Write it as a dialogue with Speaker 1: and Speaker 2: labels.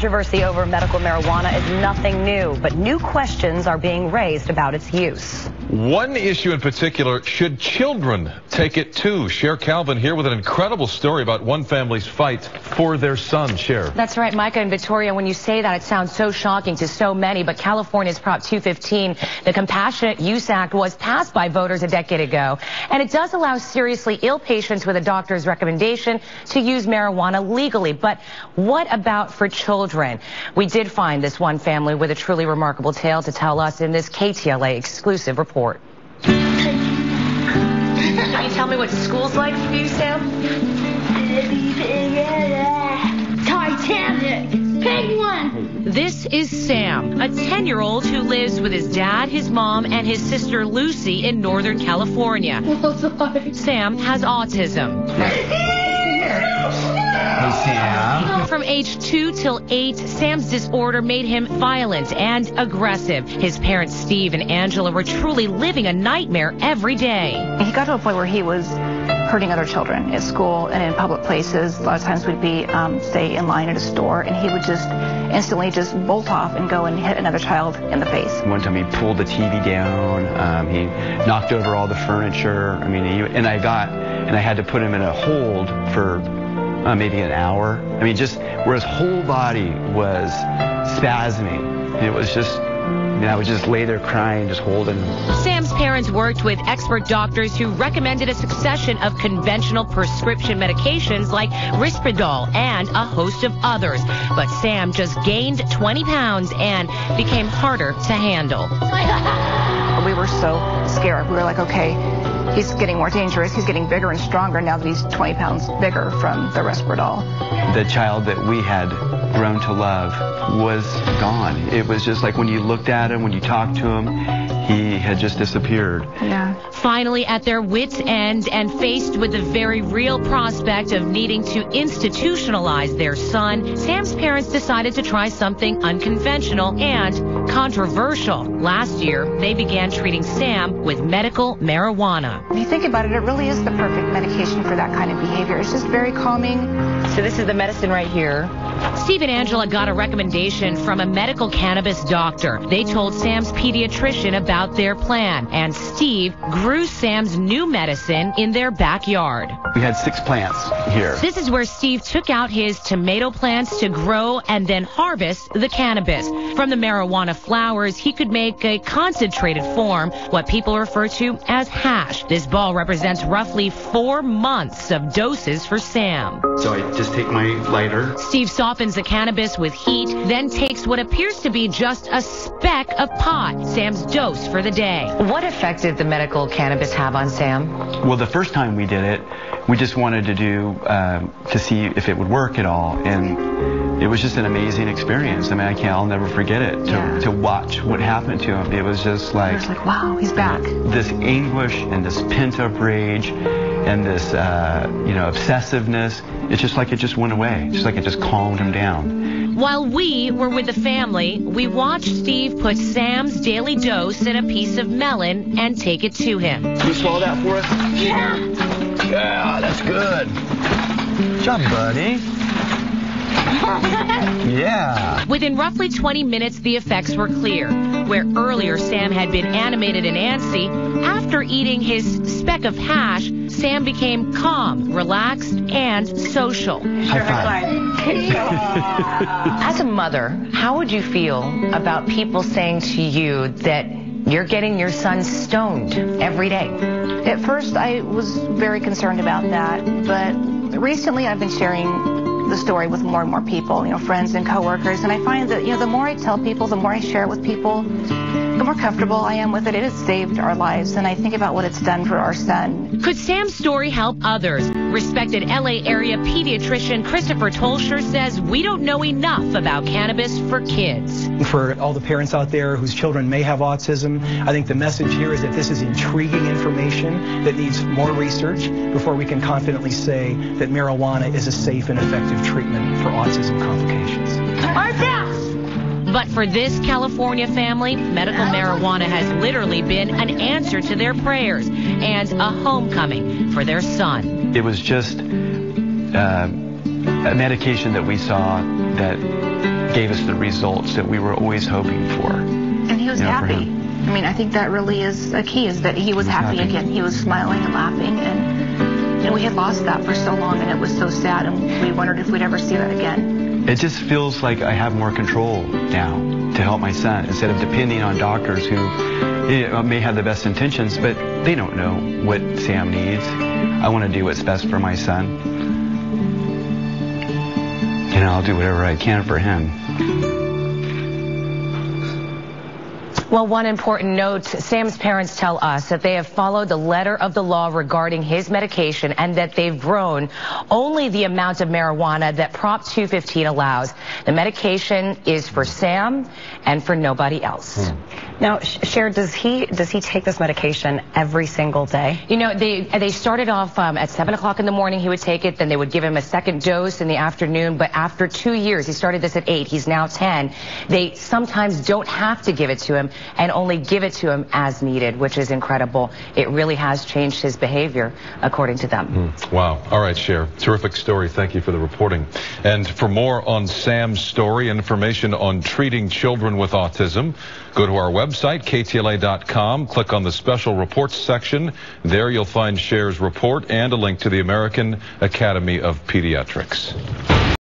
Speaker 1: Controversy over medical marijuana is nothing new, but new questions are being raised about its use.
Speaker 2: One issue in particular, should children take it too? Cher Calvin here with an incredible story about one family's fight for their son. Cher.
Speaker 3: That's right, Micah and Victoria. When you say that, it sounds so shocking to so many, but California's Prop 215, the Compassionate Use Act, was passed by voters a decade ago, and it does allow seriously ill patients with a doctor's recommendation to use marijuana legally. But what about for children? We did find this one family with a truly remarkable tale to tell us in this KTLA exclusive report. Can you tell me what school's like for you, Sam?
Speaker 4: Titanic! Big one!
Speaker 3: This is Sam, a 10-year-old who lives with his dad, his mom, and his sister Lucy in Northern California. Sam has autism.
Speaker 5: Hey, Sam.
Speaker 3: From age 2 till 8, Sam's disorder made him violent and aggressive. His parents, Steve and Angela, were truly living a nightmare every day.
Speaker 6: He got to a point where he was hurting other children at school and in public places. A lot of times we'd be, say, in line at a store, and he would just instantly just bolt off and go and hit another child in the face.
Speaker 5: One time he pulled the TV down. He knocked over all the furniture. I mean, I had to put him in a hold for maybe an hour. I mean, just where his whole body was spasming. And it was just, I would just lay there crying, just holding him.
Speaker 3: Sam's parents worked with expert doctors who recommended a succession of conventional prescription medications like Risperdal and a host of others. But Sam just gained 20 pounds and became harder to handle.
Speaker 6: We were so scared. We were like, okay, he's getting more dangerous. He's getting bigger and stronger now that he's 20 pounds bigger from the Risperdal.
Speaker 5: The child that we had grown to love was gone. It was just like when you looked at him, when you talked to him, he had just disappeared.
Speaker 6: Yeah.
Speaker 3: Finally, at their wits' end and faced with the very real prospect of needing to institutionalize their son, Sam's parents decided to try something unconventional and controversial. Last year, they began treating Sam with medical marijuana.
Speaker 6: When you think about it, it really is the perfect medication for that kind of behavior. It's just very calming.
Speaker 3: So this is the medicine right here. Steve and Angela got a recommendation from a medical cannabis doctor. They told Sam's pediatrician about their plan, and Steve grew Sam's new medicine in their backyard.
Speaker 5: We had 6 plants here.
Speaker 3: This is where Steve took out his tomato plants to grow and then harvest the cannabis. From the marijuana flowers, he could make a concentrated form, what people refer to as hash. This ball represents roughly 4 months of doses for Sam.
Speaker 5: So I just take my lighter.
Speaker 3: Steve softens the cannabis with heat, then takes what appears to be just a speck of pot, Sam's dose for the day. What effect did the medical cannabis have on Sam?
Speaker 5: Well, the first time we did it, we just wanted to do to see if it would work at all, and it was just an amazing experience. I mean, I'll never forget it. To watch what happened to him, it was just like,
Speaker 6: wow, he's back.
Speaker 5: This anguish and this pent-up rage and this obsessiveness. It's just like it just went away. Just like it just calmed him down.
Speaker 3: While we were with the family, we watched Steve put Sam's daily dose in a piece of melon and take it to him.
Speaker 5: Can you swallow that for us?
Speaker 4: Yeah.
Speaker 5: Yeah, that's good. Good job, buddy. Yeah.
Speaker 3: Within roughly 20 minutes, the effects were clear. Where earlier Sam had been animated and antsy, after eating his speck of hash, Sam became calm, relaxed, and social.
Speaker 5: High five.
Speaker 3: As a mother, how would you feel about people saying to you that you're getting your son stoned every day?
Speaker 6: At first, I was very concerned about that, but recently I've been sharing the story with more and more people, friends and coworkers, and I find that, the more I tell people, the more I share it with people, the more comfortable I am with it. It has saved our lives, and I think about what it's done for our son.
Speaker 3: Could Sam's story help others? Respected LA area pediatrician Christopher Tolsher says we don't know enough about cannabis for kids.
Speaker 7: For all the parents out there whose children may have autism, I think the message here is that this is intriguing information that needs more research before we can confidently say that marijuana is a safe and effective treatment for autism complications.
Speaker 3: But for this California family, medical marijuana has literally been an answer to their prayers and a homecoming for their son.
Speaker 5: It was just a medication that we saw that gave us the results that we were always hoping for.
Speaker 6: And he was happy. I mean, I think that really is a key, is that he was happy again. He was smiling and laughing, and we had lost that for so long, and it was so sad, and we wondered if we'd ever see that again.
Speaker 5: It just feels like I have more control now to help my son, instead of depending on doctors who may have the best intentions, but they don't know what Sam needs. I want to do what's best for my son, and I'll do whatever I can for him.
Speaker 3: Well, one important note, Sam's parents tell us that they have followed the letter of the law regarding his medication and that they've grown only the amount of marijuana that Prop 215 allows. The medication is for Sam and for nobody else.
Speaker 1: Now, Cher, does he take this medication every single day?
Speaker 3: You know, they started off at 7 o'clock in the morning. He would take it. Then they would give him a second dose in the afternoon. But after 2 years, he started this at 8. He's now 10. They sometimes don't have to give it to him and only give it to him as needed, which is incredible. It really has changed his behavior, according to them.
Speaker 2: Wow. All right, Cher. Terrific story. Thank you for the reporting. And for more on Sam's story, information on treating children with autism, go to our website, ktla.com. Click on the special reports section. There you'll find Cher's report and a link to the American Academy of Pediatrics.